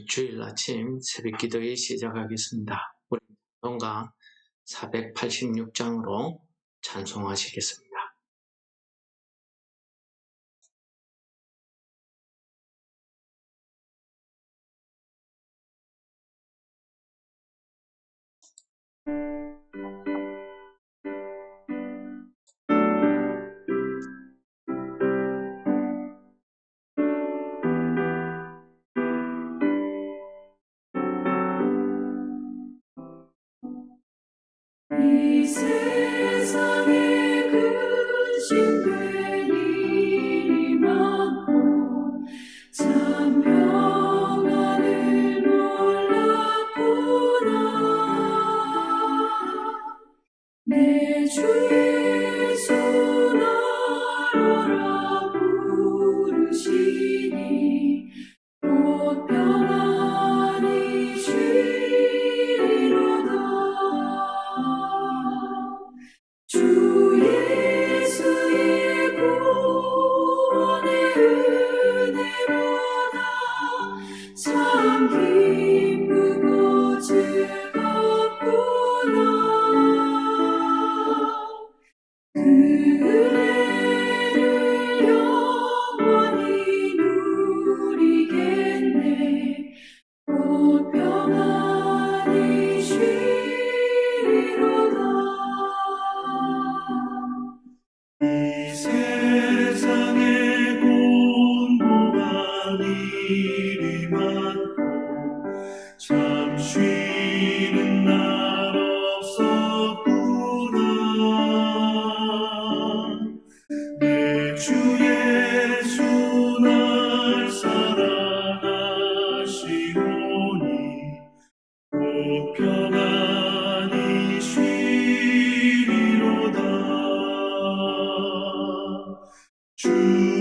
주일 아침 새벽 기도회 시작하겠습니다. 우리 찬송가 486장으로 찬송하시겠습니다. 이 세상에 근심된 일이 많고 참 평안을 몰랐구나. 내 주 예수 나로라 부르시니 곧 평안히 쉬리로다. 주 예수의 구원의 은혜로다. 참 기쁘고 즐겁구나. 그 은혜를 영원히 누리겠네. 곧 평안히 쉬리로다. 이 세상에 곤고한 일이 많고 참 쉬는 날 없었구나. 내 주 예수 날 사랑하시오니 곧 평안히 쉬리로다. 주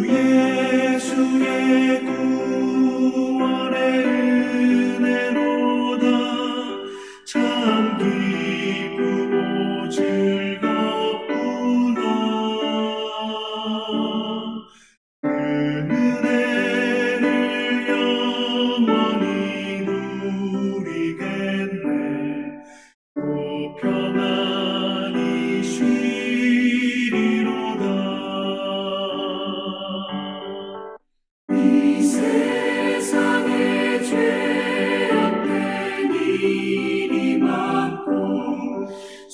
예수의 구원의 은혜로다. 참 기쁘고 즐겁구나. 그 은혜를 영원히 누리겠네. 곧 평안히 쉬리로다. 이 세상에 죄악된 일이 많고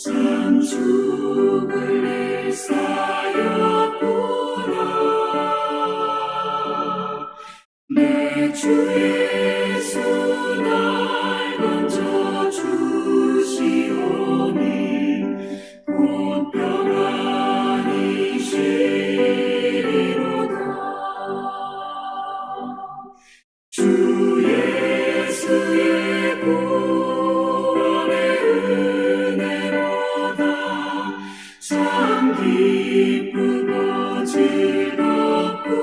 참 죽을 일 쌓였구나. 내 주 예수 날 건져 주시오니 곧 평안히 쉬리로다. 주 예수의 구원의 은혜로다. 참 기쁘고 즐겁구나.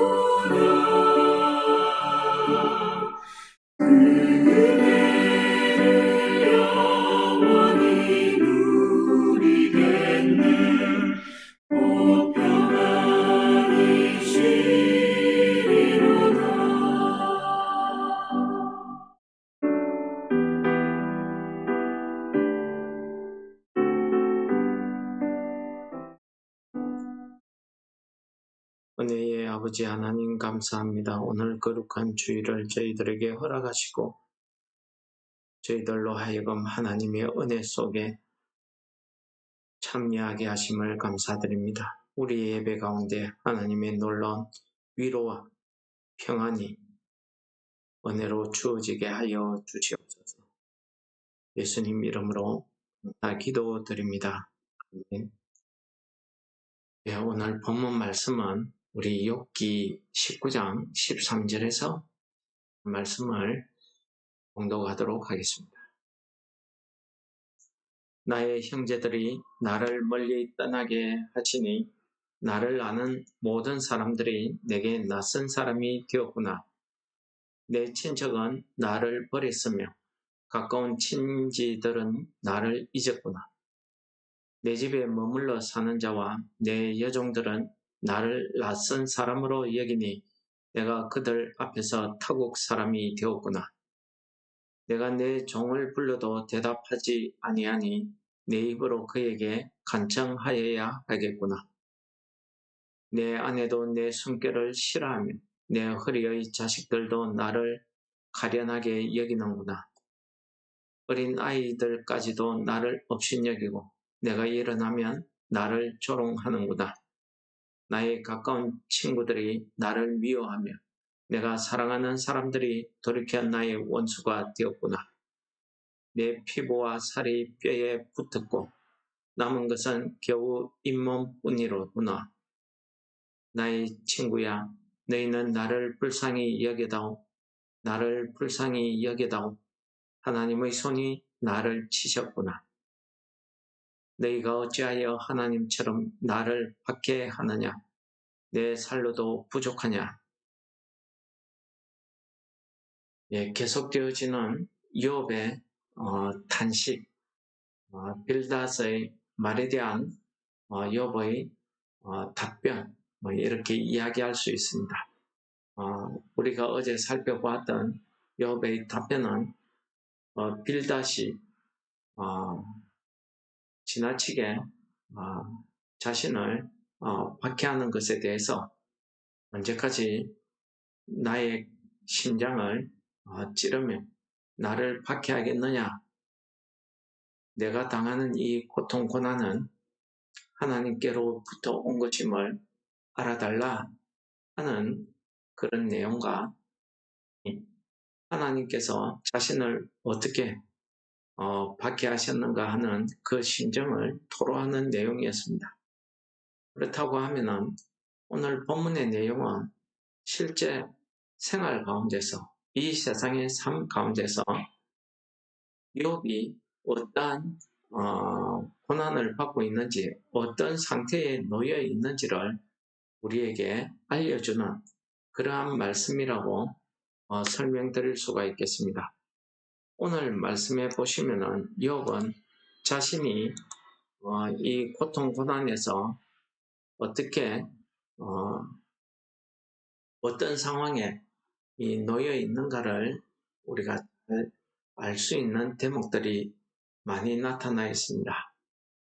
그 은혜를 영원히 누리겠네. 곧 평안히 쉬리로다. 은혜의 아버지 하나님 감사합니다. 오늘 거룩한 주일을 저희들에게 허락하시고 저희들로 하여금 하나님의 은혜 속에 참여하게 하심을 감사드립니다. 우리의 예배 가운데 하나님의 놀라운 위로와 평안이 은혜로 주어지게 하여 주시옵소서. 예수님 이름으로 기도드립니다. 아멘. 오늘 본문 말씀은 우리 욥기 19장 13절에서 말씀을 봉독하도록 하겠습니다. 나의 형제들이 나를 멀리 떠나게 하시니 나를 아는 모든 사람들이 내게 낯선 사람이 되었구나. 내 친척은 나를 버렸으며 가까운 친지들은 나를 잊었구나. 내 집에 머물러 사는 자와 내 여종들은 나를 낯선 사람으로 여기니 내가 그들 앞에서 타국 사람이 되었구나. 내가 내 종을 불러도 대답하지 아니하니 내 입으로 그에게 간청하여야 하겠구나. 내 아내도 내 숨결을 싫어하며 내 허리의 자식들도 나를 가련하게 여기는구나. 어린 아이들까지도 나를 업신여기고 내가 일어나면 나를 조롱하는구나. 나의 가까운 친구들이 나를 미워하며 내가 사랑하는 사람들이 돌이켜 나의 원수가 되었구나. 내 피부와 살이 뼈에 붙었고 남은 것은 겨우 잇몸뿐이로구나. 나의 친구야, 너희는 나를 불쌍히 여겨다오. 나를 불쌍히 여겨다오. 하나님의 손이 나를 치셨구나. 너희가 어찌하여 하나님처럼 나를 박해하느냐? 내 살로도 부족하냐? 계속되어지는 욥의 탄식, 빌닷의 말에 대한 욥의 답변, 이렇게 이야기할 수 있습니다. 우리가 어제 살펴보았던 욥의 답변은 빌닷이 지나치게 자신을 박해하는 것에 대해서 언제까지 나의 심장을 찌르며 나를 박해하겠느냐? 내가 당하는 이 고통 고난은 하나님께로부터 온 것임을 알아달라 하는 그런 내용과 하나님께서 자신을 어떻게 박해하셨는가 하는 그 심정을 토로하는 내용이었습니다. 그렇다고 하면은 오늘 본문의 내용은 실제 생활 가운데서 이 세상의 삶 가운데서 욥이 어떠한 고난을 받고 있는지 어떤 상태에 놓여 있는지를 우리에게 알려주는 그러한 말씀이라고 설명드릴 수가 있겠습니다. 오늘 말씀해 보시면은 욥은 자신이 이 고통 고난에서 어떻게 어떤 상황에 놓여 있는가를 우리가 알 수 있는 대목들이 많이 나타나 있습니다.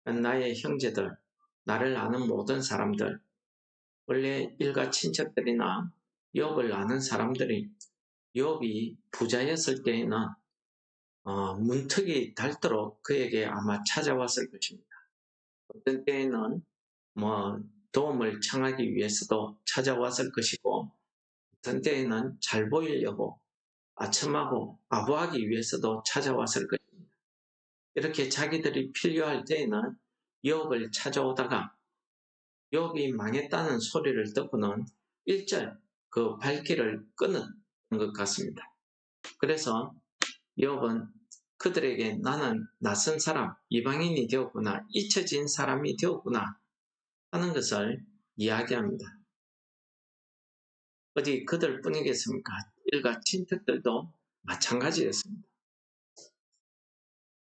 나의 형제들, 나를 아는 모든 사람들, 원래 일가 친척들이나 욥을 아는 사람들이 욥이 부자였을 때에는 문턱이 닳도록 그에게 아마 찾아왔을 것입니다. 어떤 때에는 도움을 청하기 위해서도 찾아왔을 것이고 어떤 때에는 잘 보이려고 아첨하고 아부하기 위해서도 찾아왔을 것입니다. 이렇게 자기들이 필요할 때에는 욥을 찾아오다가 욥이 망했다는 소리를 듣고는 일절 그 발길을 끊은 것 같습니다. 그래서 욥은 그들에게 나는 낯선 사람, 이방인이 되었구나, 잊혀진 사람이 되었구나 하는 것을 이야기합니다. 어디 그들뿐이겠습니까? 일가 친척들도 마찬가지였습니다.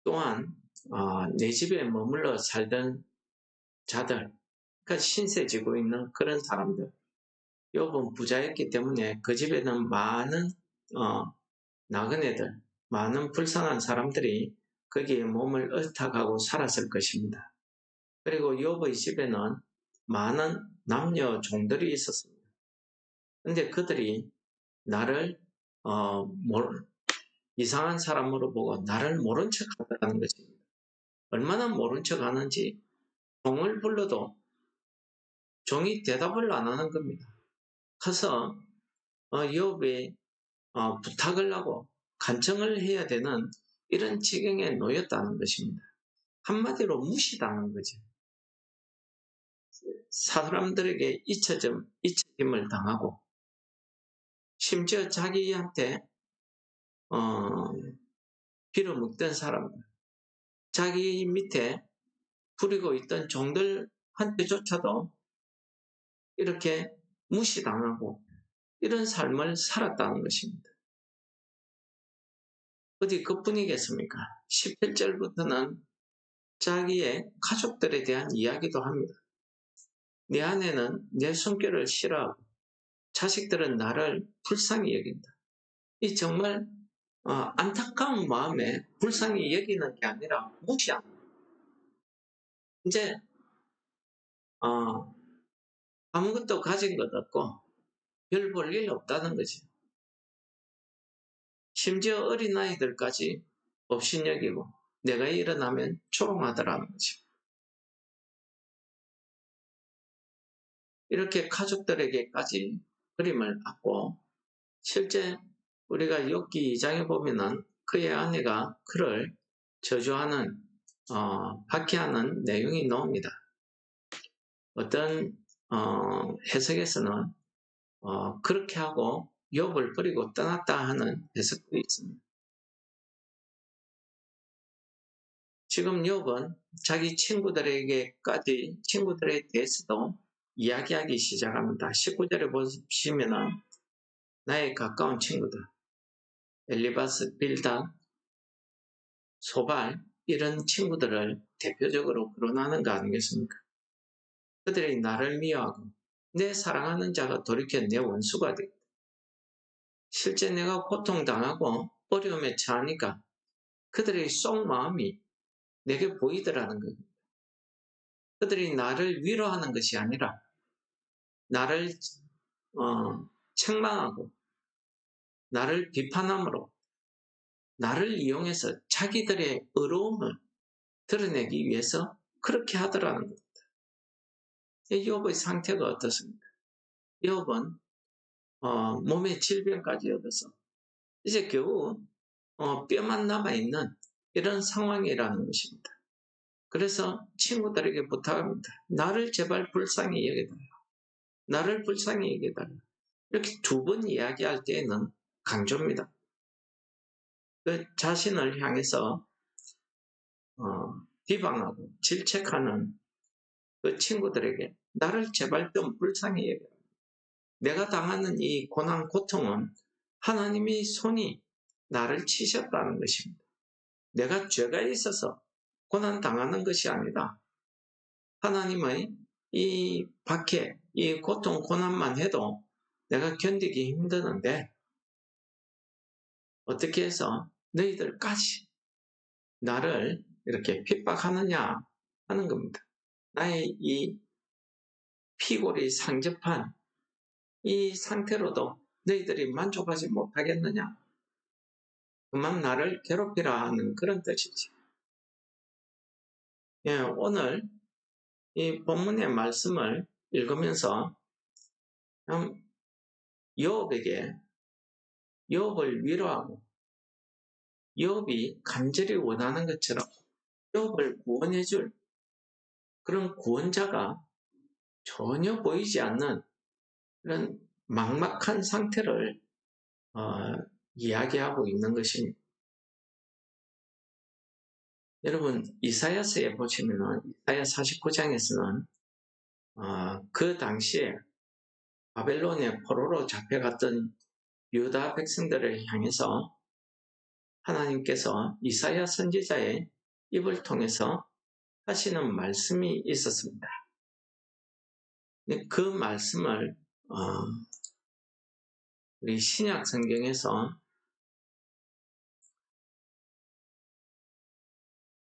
또한 내 집에 머물러 살던 자들, 그러니까 신세지고 있는 그런 사람들, 욥은 부자였기 때문에 그 집에는 많은 나그네들, 많은 불쌍한 사람들이 거기에 몸을 얽혀가고 살았을 것입니다. 그리고 욥의 집에는 많은 남녀 종들이 있었습니다. 근데 그들이 나를 이상한 사람으로 보고 나를 모른 척 하더라는 것입니다. 얼마나 모른 척 하는지 종을 불러도 종이 대답을 안 하는 겁니다. 그래서 욥이 부탁을 하고 간청을 해야 되는 이런 지경에 놓였다는 것입니다. 한마디로 무시당한 거죠. 사람들에게 잊혀짐을 당하고 심지어 자기한테 빌어먹던 사람들, 자기 밑에 부리고 있던 종들한테조차도 이렇게 무시당하고 이런 삶을 살았다는 것입니다. 어디 그뿐이겠습니까? 17절부터는 자기의 가족들에 대한 이야기도 합니다. 내 아내는 내 손길을 싫어하고 자식들은 나를 불쌍히 여긴다. 이 정말 안타까운 마음에 불쌍히 여기는 게 아니라 무시하는 거예요. 이제 아무것도 가진 것 없고 별 볼 일 없다는 거지. 심지어 어린아이들까지 업신여기고 내가 일어나면 조롱하더라는 거지. 이렇게 가족들에게까지 그림을 받고 실제 우리가 욥기 2장에 보면은 그의 아내가 그를 저주하는 박해하는 내용이 나옵니다. 어떤 해석에서는 그렇게 하고 욥을 버리고 떠났다 하는 해석도 있습니다. 지금 욥은 자기 친구들에 대해서도 이야기하기 시작합니다. 19절에 보시면은 나의 가까운 친구들 엘리바스, 빌닷, 소발 이런 친구들을 대표적으로 거론하는 거 아니겠습니까? 그들이 나를 미워하고 내 사랑하는 자가 돌이켜 내 원수가 되고 실제 내가 고통당하고 어려움에 처하니까 그들의 속마음이 내게 보이더라는 겁니다. 그들이 나를 위로하는 것이 아니라 나를 책망하고 나를 비판함으로 나를 이용해서 자기들의 의로움을 드러내기 위해서 그렇게 하더라는 겁니다. 욥의 상태가 어떻습니까? 욥은 몸에 질병까지 얻어서 이제 겨우 뼈만 남아있는 이런 상황이라는 것입니다. 그래서 친구들에게 부탁합니다. 나를 제발 불쌍히 여겨달라. 나를 불쌍히 여겨달라. 이렇게 두 번 이야기할 때에는 강조입니다. 그 자신을 향해서 비방하고 질책하는 그 친구들에게 나를 제발 좀 불쌍히 여겨라. 내가 당하는 이 고난, 고통은 하나님의 손이 나를 치셨다는 것입니다. 내가 죄가 있어서 고난 당하는 것이 아니다. 하나님의 이 박해, 이 고통, 고난만 해도 내가 견디기 힘드는데 어떻게 해서 너희들까지 나를 이렇게 핍박하느냐 하는 겁니다. 나의 이 피골이 상접한 이 상태로도 너희들이 만족하지 못하겠느냐. 그만 나를 괴롭히라 하는 그런 뜻이지. 예, 오늘 이 본문의 말씀을 읽으면서 욥에게 욥을 위로하고 욥이 간절히 원하는 것처럼 욥을 구원해줄 그런 구원자가 전혀 보이지 않는 그런 막막한 상태를 이야기하고 있는 것입니다. 여러분 이사야서에 보시면 이사야 49장에서는 그 당시에 바벨론의 포로로 잡혀갔던 유다 백성들을 향해서 하나님께서 이사야 선지자의 입을 통해서 하시는 말씀이 있었습니다. 그 말씀을 우리 신약 성경에서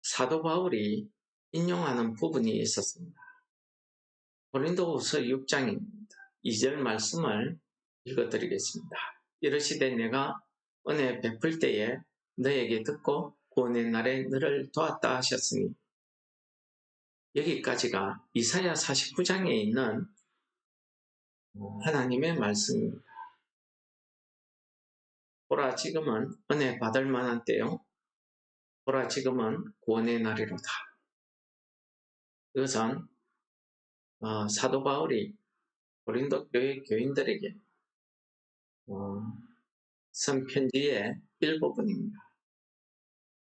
사도 바울이 인용하는 부분이 있었습니다. 고린도후서 6장입니다. 2절 말씀을 읽어드리겠습니다. 이르시되 내가 은혜 베풀 때에 너에게 듣고 구원의 날에 너를 도왔다 하셨으니 여기까지가 이사야 49장에 있는 하나님의 말씀입니다. 보라 지금은 은혜 받을 만한 때요. 보라 지금은 구원의 날이로다. 이것은 사도 바울이 고린도 교회 교인들에게 쓴 편지의 일부분입니다.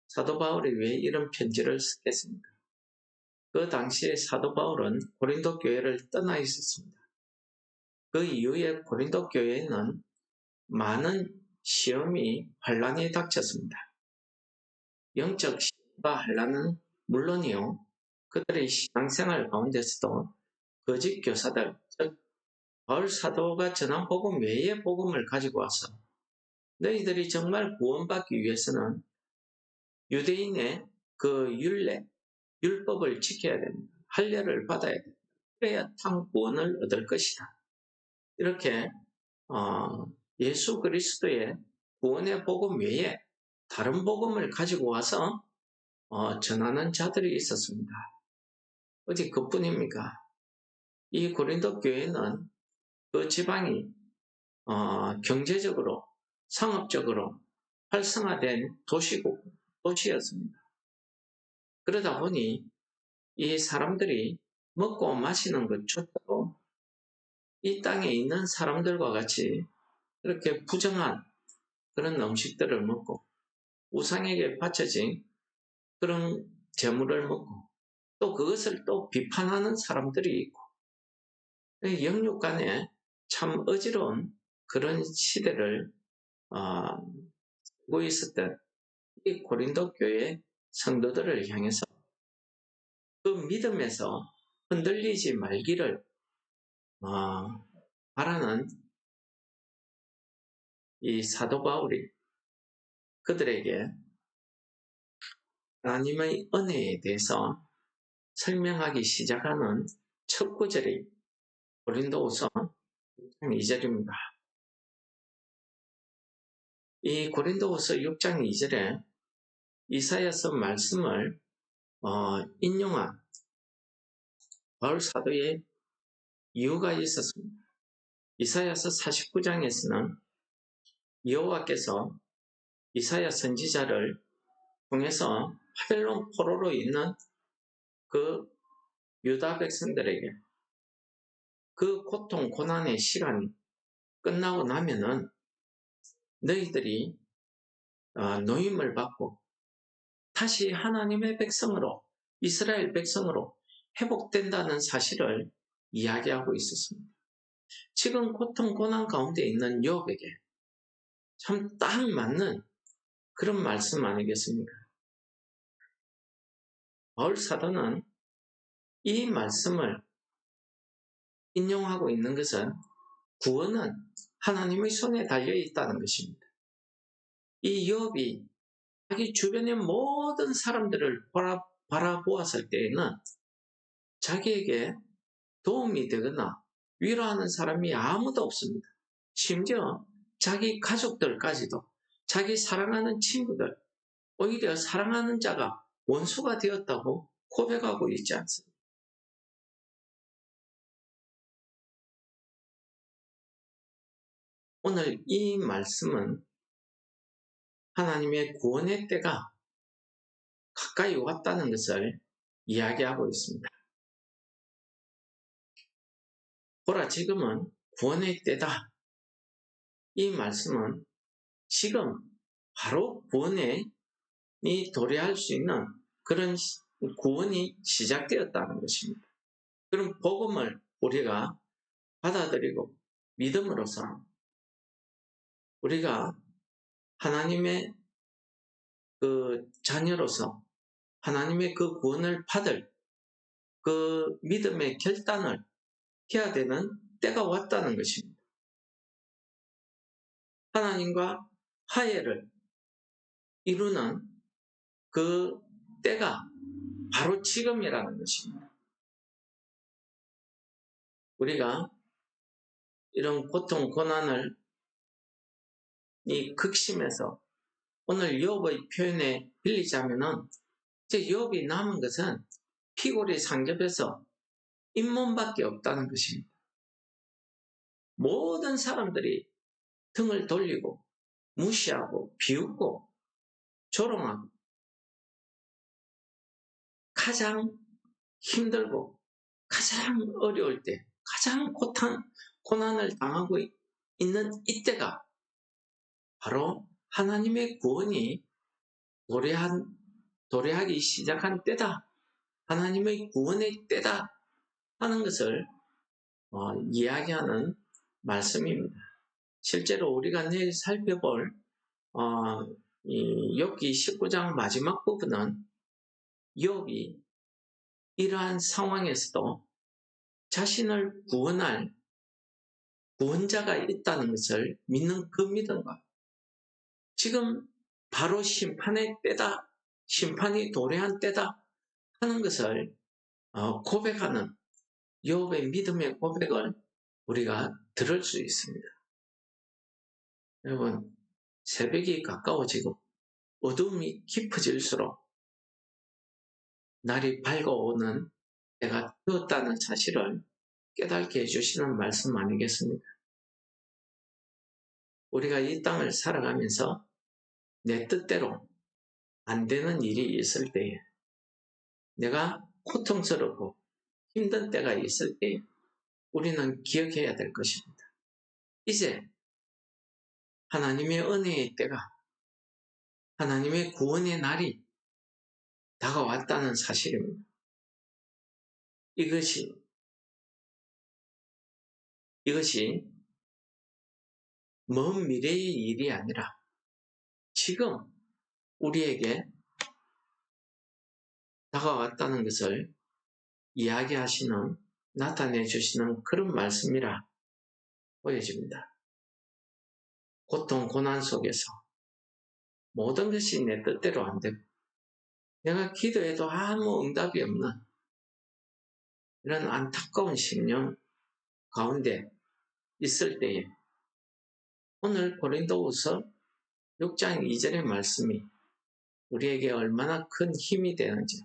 사도 바울이 왜 이런 편지를 썼겠습니까? 그 당시에 사도 바울은 고린도 교회를 떠나 있었습니다. 그 이후에 고린도 교회에는 많은 시험이 환란이 닥쳤습니다. 영적 시험과 환란은 물론이요, 그들의 신앙생활 가운데서도 거짓 교사들, 즉 바울 사도가 전한 복음 외의 복음을 가지고 와서 너희들이 정말 구원받기 위해서는 유대인의 그 율법을 지켜야 됩니다. 할례를 받아야 됩니다. 그래야 참 구원을 얻을 것이다. 이렇게 예수 그리스도의 구원의 복음 외에 다른 복음을 가지고 와서 전하는 자들이 있었습니다. 어디 그뿐입니까? 이 고린도 교회는 그 지방이 경제적으로, 상업적으로 활성화된 도시였습니다. 그러다 보니 이 사람들이 먹고 마시는 것조차도 이 땅에 있는 사람들과 같이 그렇게 부정한 그런 음식들을 먹고 우상에게 바쳐진 그런 재물을 먹고 또 그것을 또 비판하는 사람들이 있고 영육 간에 참 어지러운 그런 시대를 살고 있었던 이 고린도 교회 성도들을 향해서 그 믿음에서 흔들리지 말기를 바라는 이 사도 바울이 그들에게 하나님의 은혜에 대해서 설명하기 시작하는 첫 구절이 고린도후서 6장 2절입니다. 이 고린도후서 6장 2절에 이사야서 말씀을 인용한 바울 사도의 이유가 있었습니다. 이사야서 49장에서는 여호와께서 이사야 선지자를 통해서 바벨론 포로로 있는 그 유다 백성들에게 그 고통 고난의 시간이 끝나고 나면은 너희들이 노임을 받고 다시 하나님의 백성으로 이스라엘 백성으로 회복된다는 사실을 이야기하고 있었습니다. 지금 고통 고난 가운데 있는 욥에게 참 딱 맞는 그런 말씀 아니겠습니까? 바울 사도는 이 말씀을 인용하고 있는 것은 구원은 하나님의 손에 달려 있다는 것입니다. 이 욥이 자기 주변의 모든 사람들을 바라보았을 때에는 자기에게 도움이 되거나 위로하는 사람이 아무도 없습니다. 심지어 자기 가족들까지도 자기 사랑하는 친구들, 오히려 사랑하는 자가 원수가 되었다고 고백하고 있지 않습니다. 오늘 이 말씀은 하나님의 구원의 때가 가까이 왔다는 것을 이야기하고 있습니다. 보라, 지금은 구원의 때다. 이 말씀은 지금 바로 구원이 도래할 수 있는 그런 구원이 시작되었다는 것입니다. 그런 복음을 우리가 받아들이고 믿음으로써 우리가 하나님의 그 자녀로서 하나님의 그 구원을 받을 그 믿음의 결단을 해야 되는 때가 왔다는 것입니다. 하나님과 화해를 이루는 그 때가 바로 지금이라는 것입니다. 우리가 이런 고통, 고난을 이 극심해서 오늘 욥의 표현에 빌리자면은 이제 욥이 남은 것은 피골이 상접해서 잇몸밖에 없다는 것입니다. 모든 사람들이 등을 돌리고 무시하고 비웃고 조롱하고 가장 힘들고 가장 어려울 때 가장 고난을 당하고 있는 이때가 바로 하나님의 구원이 도래하기 시작한 때다. 하나님의 구원의 때다 하는 것을 이야기하는 말씀입니다. 실제로 우리가 내일 살펴볼 이 욥기 19장 마지막 부분은 욥이 이러한 상황에서도 자신을 구원할 구원자가 있다는 것을 믿는 그 믿음과 지금 바로 심판의 때다, 심판이 도래한 때다 하는 것을 고백하는 욥의 믿음의 고백을 우리가 들을 수 있습니다. 여러분, 새벽이 가까워지고 어둠이 깊어질수록 날이 밝아오는 때가 되었다는 사실을 깨닫게 해주시는 말씀 아니겠습니까? 우리가 이 땅을 살아가면서 내 뜻대로 안 되는 일이 있을 때에, 내가 고통스럽고 힘든 때가 있을 때에 우리는 기억해야 될 것입니다. 이제 하나님의 은혜의 때가, 하나님의 구원의 날이 다가왔다는 사실입니다. 이것이 먼 미래의 일이 아니라 지금 우리에게 다가왔다는 것을 이야기하시는, 나타내 주시는 그런 말씀이라 보여집니다. 고통, 고난 속에서 모든 것이 내 뜻대로 안 되고 내가 기도해도 아무 응답이 없는 이런 안타까운 심령 가운데 있을 때에 오늘 고린도후서 6장 2절의 말씀이 우리에게 얼마나 큰 힘이 되는지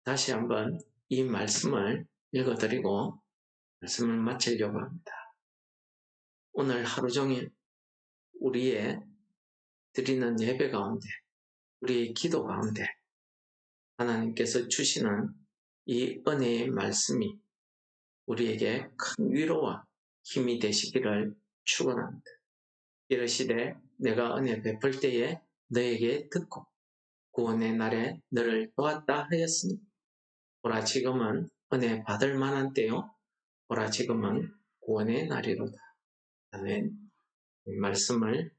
다시 한번 이 말씀을 읽어드리고 말씀을 마치려고 합니다. 오늘 하루 종일 우리의 드리는 예배 가운데, 우리의 기도 가운데 하나님께서 주시는 이 은혜의 말씀이 우리에게 큰 위로와 힘이 되시기를 축원합니다. 이르시되 내가 은혜 베풀 때에 너에게 듣고 구원의 날에 너를 도왔다 하였으니 보라 지금은 은혜 받을 만한 때요 보라 지금은 구원의 날이로다. 아멘. 이 말씀을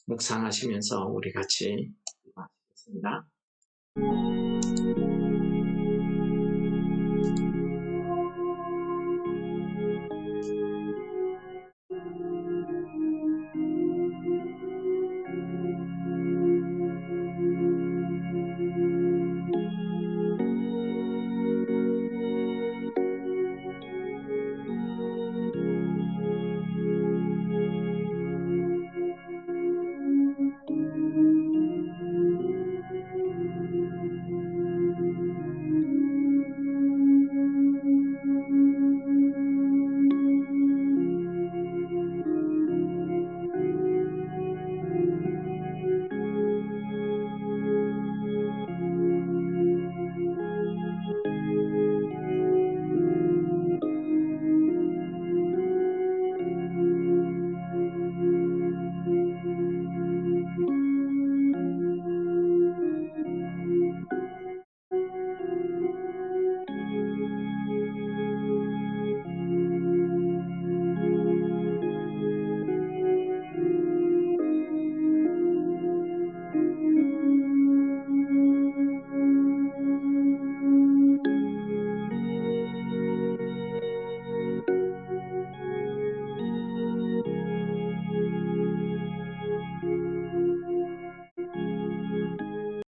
묵상하시면서 우리 같이 기도하시겠습니다.